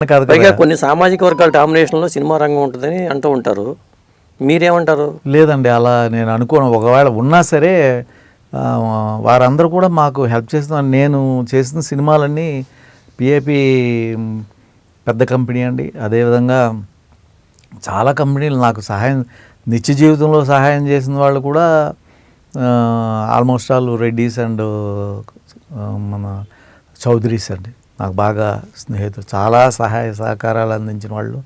కాదు పైగా కదా. కొన్ని సామాజిక వర్గాల డామినేషన్లో సినిమా రంగం ఉంటుందని అంటూ ఉంటారు. మీరేమంటారు? లేదండి, అలా నేను అనుకోను. ఒకవేళ ఉన్నా సరే వారందరూ కూడా మాకు హెల్ప్ చేస్తున్నారు. నేను చేసిన సినిమాలన్నీ పిఏపి పెద్ద కంపెనీ అండి. అదేవిధంగా చాలా కంపెనీలు నాకు సహాయం, నిత్య జీవితంలో సహాయం చేసిన వాళ్ళు కూడా ఆల్మోస్ట్ ఆల్ రెడ్డీస్ అండ్ మన చౌదరీస్ అండి. నాకు బాగా స్నేహితులు, చాలా సహాయ సహకారాలు అందించిన వాళ్ళు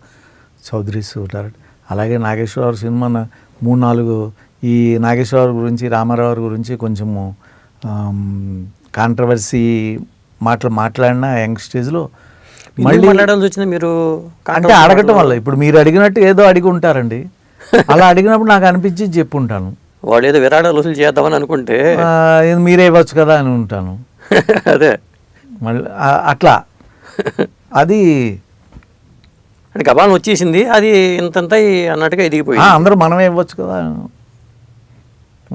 చౌదరీస్ ఉంటారు. అలాగే నాగేశ్వరరావు సినిమా 3-4 ఈ నాగేశ్వరరావు గురించి, రామారావు గురించి కొంచెము కాంట్రవర్సీ మాట్లాడిన యంగ్ స్టేజ్లో మళ్ళీ మాట్లాడాల్సి వచ్చింది. మీరు అంటే అడగటం వల్ల, ఇప్పుడు మీరు అడిగినట్టు ఏదో అడిగి ఉంటారండి. అలా అడిగినప్పుడు నాకు అనిపించి చెప్పుంటాను. వాడు ఏదో విరాళాలు వసూలు చేద్దామని అనుకుంటే మీరే ఇవ్వచ్చు కదా అని ఉంటాను. అదే మళ్ళీ అట్లా అది అంటే గబాలను వచ్చేసింది, అది ఇంతంత అన్నట్టుగా ఎదిగిపోయింది. అందరూ మనమే ఇవ్వచ్చు కదా,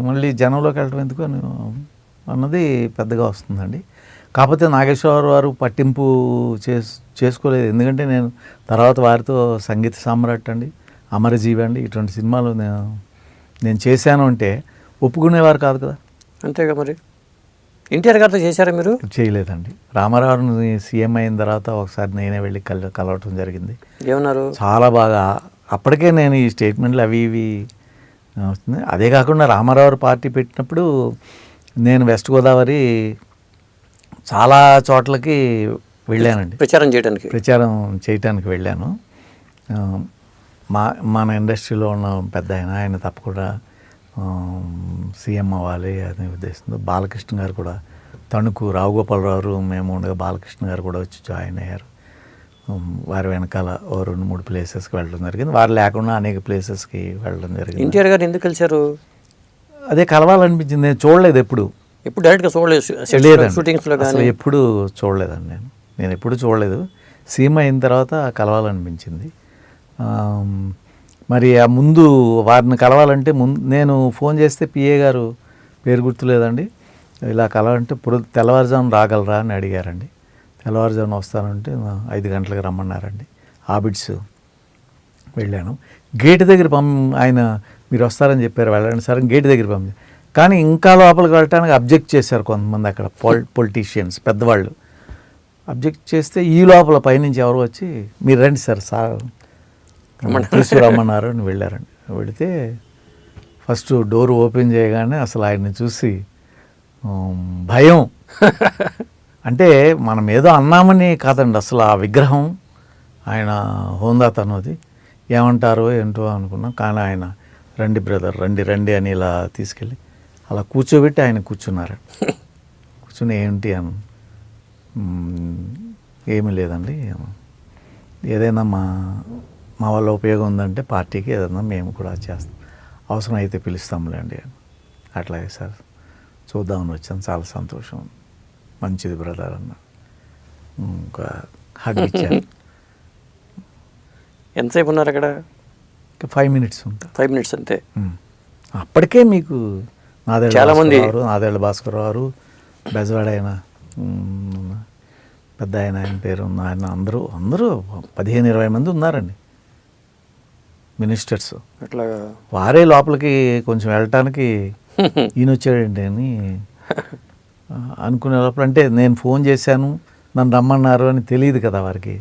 మళ్ళీ జనంలోకి వెళ్ళటం ఎందుకు అన్నది పెద్దగా వస్తుందండి. కాకపోతే నాగేశ్వరరావు వారు పట్టింపు చేసుకోలేదు. ఎందుకంటే నేను తర్వాత వారితో సంగీత సామ్రాట్ అండి, అమరజీవి అండి, ఇటువంటి సినిమాలు నేను చేశాను అంటే ఒప్పుకునేవారు కాదు కదా. అంతేగా. మరి ఎన్టీఆర్ గారితో చేశారా మీరు? చేయలేదండి. రామారావుని సీఎం అయిన తర్వాత ఒకసారి నేనే వెళ్ళి కలవటం జరిగింది. ఏమన్నారు? చాలా బాగా, అప్పటికే నేను ఈ స్టేట్మెంట్లు అవి ఇవి వస్తుంది. అదే కాకుండా రామారావు పార్టీ పెట్టినప్పుడు నేను వెస్ట్ గోదావరి చాలా చోట్లకి వెళ్ళానండి, ప్రచారం చేయటానికి వెళ్ళాను. మన ఇండస్ట్రీలో ఉన్న పెద్ద ఆయన తప్పకుండా సీఎం అవ్వాలి అనే ఉద్దేశంతో బాలకృష్ణ గారు కూడా, తణుకు రావుగోపాలరావు మేము ఉండగా బాలకృష్ణ గారు కూడా వచ్చి జాయిన్ అయ్యారు. వారి వెనకాల 2-3 ప్లేసెస్కి వెళ్ళడం జరిగింది. వారు లేకుండా అనేక ప్లేసెస్కి వెళ్ళడం జరిగింది. ఎన్టీఆర్ గారు ఎందుకు కలిశారు? అదే కలవాలనిపించింది. నేను చూడలేదు, ఎప్పుడు డైరెక్ట్గా చూడలేదు, షూటింగ్స్లో అసలు ఎప్పుడు చూడలేదండి. నేను ఎప్పుడు చూడలేదు. సీఎం అయిన తర్వాత కలవాలనిపించింది. మరి ఆ ముందు వారిని కలవాలంటే నేను ఫోన్ చేస్తే పిఏ గారు, పేరు గుర్తులేదండి, ఇలా కలవాలంటే ఇప్పుడు తెల్లవారుజామున రాగలరా అని అడిగారండి. తెల్లవారుజామున వస్తానంటే 5 గంటలకు రమ్మన్నారండి. ఆబిడ్స్ వెళ్ళాను. గేటు దగ్గర ఆయన మీరు వస్తారని చెప్పారు, వెళ్ళండి సార్, గేటు దగ్గర కానీ ఇంకా లోపలికి వెళ్ళటానికి అబ్జెక్ట్ చేశారు కొంతమంది అక్కడ పొలిటీషియన్స్ పెద్దవాళ్ళు. అబ్జెక్ట్ చేస్తే ఈ లోపల పైనుంచి ఎవరు వచ్చి మీరు రండి సార్ తీసుకురమ్మన్నారు అని వెళ్ళారండి. వెళితే ఫస్ట్ డోర్ ఓపెన్ చేయగానే అసలు ఆయన్ని చూసి భయం. అంటే మనం ఏదో అన్నామని కాదండి, అసలు ఆ విగ్రహం, ఆయన హోందాతనది ఏమంటారో ఏంటో అనుకున్నాం. కానీ ఆయన రండి బ్రదర్, రండి అని ఇలా తీసుకెళ్ళి అలా కూర్చోబెట్టి ఆయన కూర్చున్నారు. కూర్చుని ఏంటి అని, ఏమీ లేదండి, ఏదైనా మా వల్ల ఉపయోగం ఉందంటే పార్టీకి ఏదైనా మేము కూడా చేస్తాం, అవసరం అయితే పిలుస్తాంలేండి. అట్లాగే సార్ చూద్దామని వచ్చాను, చాలా సంతోషం, మంచిది బ్రదర్ అన్న, ఇంకా హగ్ ఇచ్చాను. ఎంతసేపు ఉన్నారు అక్కడ? 5 minutes ఉంటా. 5 minutes అంతే. అప్పటికే మీకు చాలామంది, నాదేళ్ల భాస్కర్ గారు, బెజవాడ ఆయన పెద్ద ఆయన పేరు ఆయన, అందరూ 15-20 మంది ఉన్నారండి మినిస్టర్స్. అట్లాగా వారే లోపలికి కొంచెం వెళ్ళటానికి ఈయన వచ్చాడండి అని అనుకునే లోపల, అంటే నేను ఫోన్ చేశాను నన్ను రమ్మన్నారు అని తెలియదు కదా వారికి.